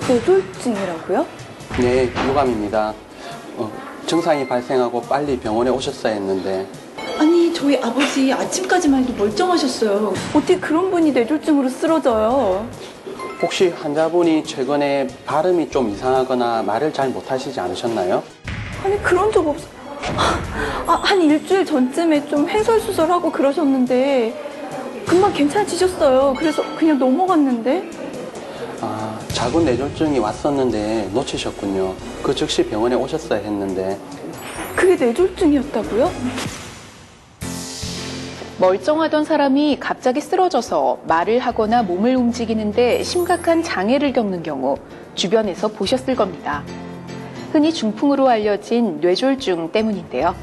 뇌졸중이라고요? 네, 유감입니다. 증상이 발생하고 빨리 병원에 오셨어야 했는데. 아니, 저희 아버지 아침까지만 해도 멀쩡하셨어요. 어떻게 그런 분이 뇌졸중으로 쓰러져요? 혹시 환자분이 최근에 발음이 좀 이상하거나 말을 잘 못하시지 않으셨나요? 아니, 그런 적 없어. 한 일주일 전쯤에 좀 횡설수설하고 그러셨는데 금방 괜찮아지셨어요. 그래서 그냥 넘어갔는데. 작은 뇌졸중이 왔었는데 놓치셨군요. 그 즉시 병원에 오셨어야 했는데. 그게 뇌졸중이었다고요? 멀쩡하던 사람이 갑자기 쓰러져서 말을 하거나 몸을 움직이는데 심각한 장애를 겪는 경우 주변에서 보셨을 겁니다. 흔히 중풍으로 알려진 뇌졸중 때문인데요.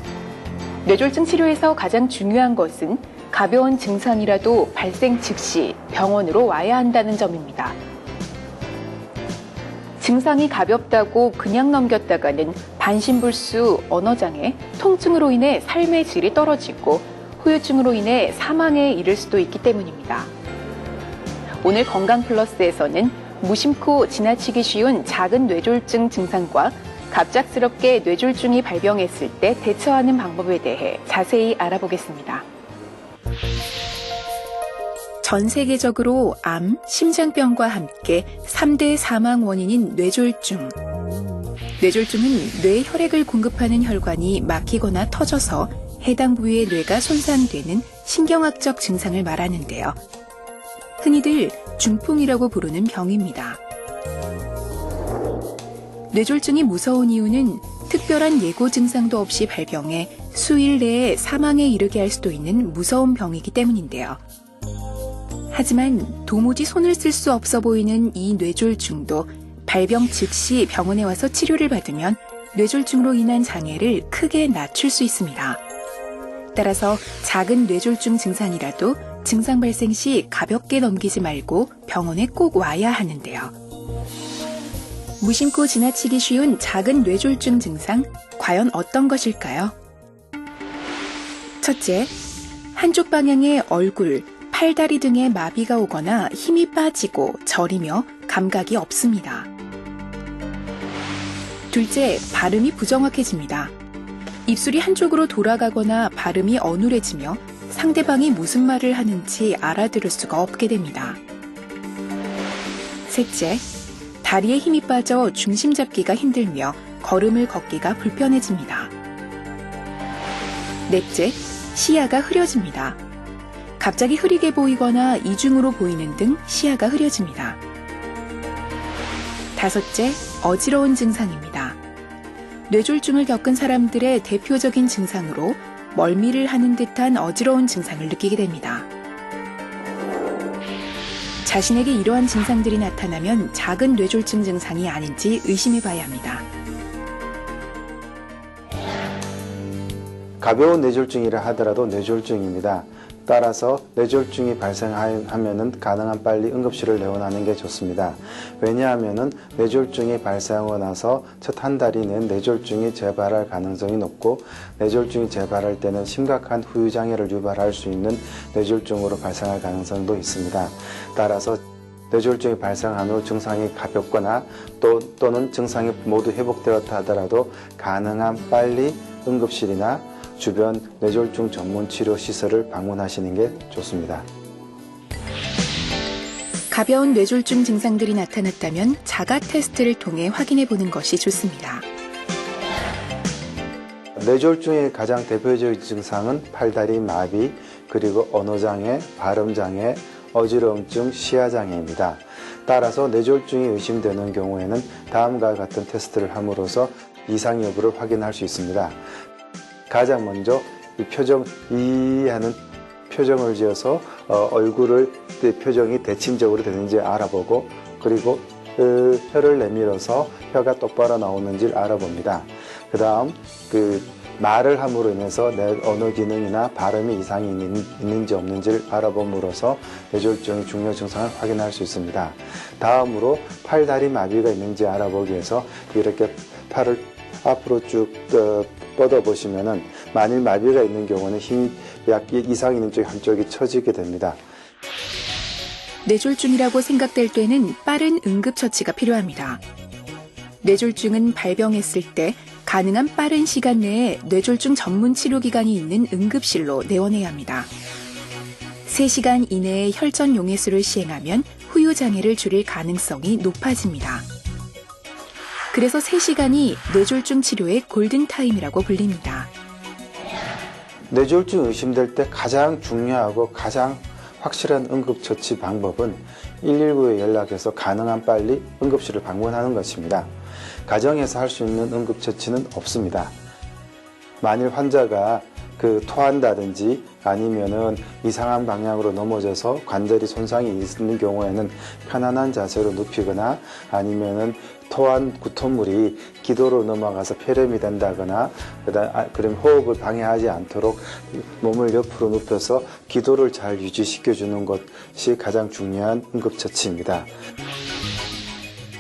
뇌졸중 치료에서 가장 중요한 것은 가벼운 증상이라도 발생 즉시 병원으로 와야 한다는 점입니다. 증상이 가볍다고 그냥 넘겼다가는 반신불수, 언어장애, 통증으로 인해 삶의 질이 떨어지고 후유증으로 인해 사망에 이를 수도 있기 때문입니다. 오늘 건강플러스에서는 무심코 지나치기 쉬운 작은 뇌졸중 증상과 갑작스럽게 뇌졸중이 발병했을 때 대처하는 방법에 대해 자세히 알아보겠습니다. 전 세계적으로 암, 심장병과 함께 3대 사망 원인인 뇌졸중. 뇌졸중은 뇌에 혈액을 공급하는 혈관이 막히거나 터져서 해당 부위의 뇌가 손상되는 신경학적 증상을 말하는데요. 흔히들 중풍이라고 부르는 병입니다. 뇌졸중이 무서운 이유는 특별한 예고 증상도 없이 발병해 수일 내에 사망에 이르게 할 수도 있는 무서운 병이기 때문인데요. 하지만 도무지 손을 쓸 수 없어 보이는 이 뇌졸중도 발병 즉시 병원에 와서 치료를 받으면 뇌졸중으로 인한 장애를 크게 낮출 수 있습니다. 따라서 작은 뇌졸중 증상이라도 증상 발생 시 가볍게 넘기지 말고 병원에 꼭 와야 하는데요. 무심코 지나치기 쉬운 작은 뇌졸중 증상, 과연 어떤 것일까요? 첫째, 한쪽 방향의 얼굴, 팔다리 등에 마비가 오거나 힘이 빠지고 저리며 감각이 없습니다. 둘째, 발음이 부정확해집니다. 입술이 한쪽으로 돌아가거나 발음이 어눌해지며 상대방이 무슨 말을 하는지 알아들을 수가 없게 됩니다. 셋째, 다리에 힘이 빠져 중심 잡기가 힘들며 걸음을 걷기가 불편해집니다. 넷째, 시야가 흐려집니다. 갑자기 흐리게 보이거나 이중으로 보이는 등 시야가 흐려집니다. 다섯째, 어지러운 증상입니다. 뇌졸중을 겪은 사람들의 대표적인 증상으로 멀미를 하는 듯한 어지러운 증상을 느끼게 됩니다. 자신에게 이러한 증상들이 나타나면 작은 뇌졸중 증상이 아닌지 의심해 봐야 합니다. 가벼운 뇌졸중이라 하더라도 뇌졸중입니다. 따라서 뇌졸중이 발생하면 가능한 빨리 응급실을 내원하는 게 좋습니다. 왜냐하면 뇌졸중이 발생하고 나서 첫 한 달 이내는 뇌졸중이 재발할 가능성이 높고 뇌졸중이 재발할 때는 심각한 후유장애를 유발할 수 있는 뇌졸중으로 발생할 가능성도 있습니다. 따라서 뇌졸중이 발생한 후 증상이 가볍거나 또는 증상이 모두 회복되었다 하더라도 가능한 빨리 응급실이나 주변 뇌졸중 전문 치료 시설을 방문하시는 게 좋습니다. 가벼운 뇌졸중 증상들이 나타났다면 자가 테스트를 통해 확인해 보는 것이 좋습니다. 뇌졸중의 가장 대표적인 증상은 팔다리 마비, 그리고 언어장애, 발음장애, 어지러움증, 시야장애입니다. 따라서 뇌졸중이 의심되는 경우에는 다음과 같은 테스트를 함으로써 이상 여부를 확인할 수 있습니다. 가장 먼저 하는 표정을 지어서 얼굴을 표정이 대칭적으로 되는지 알아보고, 그리고 혀를 내밀어서 혀가 똑바로 나오는지를 알아봅니다. 그 다음 말을 함으로 인해서 내 언어 기능이나 발음에 이상이 있는지 없는지를 알아봄으로써 뇌졸중의 중요 증상을 확인할 수 있습니다. 다음으로 팔다리 마비가 있는지 알아보기 위해서 이렇게 팔을 앞으로 쭉 뻗어보시면은 만일 마비가 있는 경우는 힘이 이상이 있는 쪽 한쪽이 처지게 됩니다. 뇌졸중이라고 생각될 때는 빠른 응급처치가 필요합니다. 뇌졸중은 발병했을 때 가능한 빠른 시간 내에 뇌졸중 전문 치료기관이 있는 응급실로 내원해야 합니다. 3시간 이내에 혈전 용해수를 시행하면 후유장애를 줄일 가능성이 높아집니다. 그래서 3시간이 뇌졸중 치료의 골든타임이라고 불립니다. 뇌졸중 의심될 때 가장 중요하고 가장 확실한 응급처치 방법은 119에 연락해서 가능한 빨리 응급실을 방문하는 것입니다. 가정에서 할 수 있는 응급처치는 없습니다. 만일 환자가 토한다든지 아니면은 이상한 방향으로 넘어져서 관절이 손상이 있는 경우에는 편안한 자세로 눕히거나 아니면은 토한 구토물이 기도로 넘어가서 폐렴이 된다거나 그럼 호흡을 방해하지 않도록 몸을 옆으로 눕혀서 기도를 잘 유지시켜 주는 것이 가장 중요한 응급처치입니다.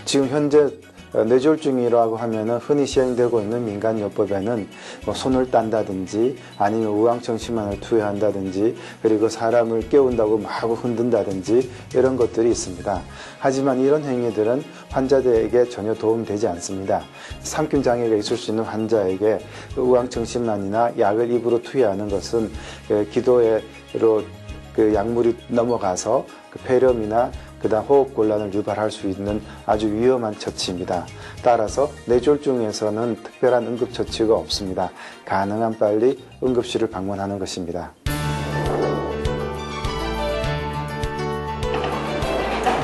지금 현재 뇌졸중이라고 하면은 흔히 시행되고 있는 민간요법에는 손을 딴다든지 아니면 우황청심환을 투여한다든지 그리고 사람을 깨운다고 마구 흔든다든지 이런 것들이 있습니다. 하지만 이런 행위들은 환자들에게 전혀 도움되지 않습니다. 삼킴 장애가 있을 수 있는 환자에게 우황청심환이나 약을 입으로 투여하는 것은 기도로 약물이 넘어가서 폐렴이나 그다음 호흡곤란을 유발할 수 있는 아주 위험한 처치입니다. 따라서 뇌졸중에서는 특별한 응급처치가 없습니다. 가능한 빨리 응급실을 방문하는 것입니다.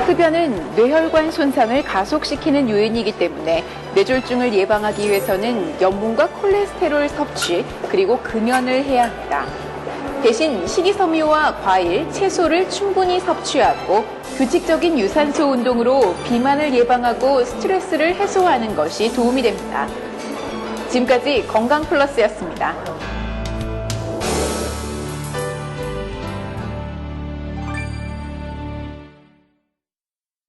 흡연은 뇌혈관 손상을 가속시키는 요인이기 때문에 뇌졸중을 예방하기 위해서는 염분과 콜레스테롤 섭취 그리고 금연을 해야 합니다. 대신 식이섬유와 과일, 채소를 충분히 섭취하고 규칙적인 유산소 운동으로 비만을 예방하고 스트레스를 해소하는 것이 도움이 됩니다. 지금까지 건강플러스였습니다.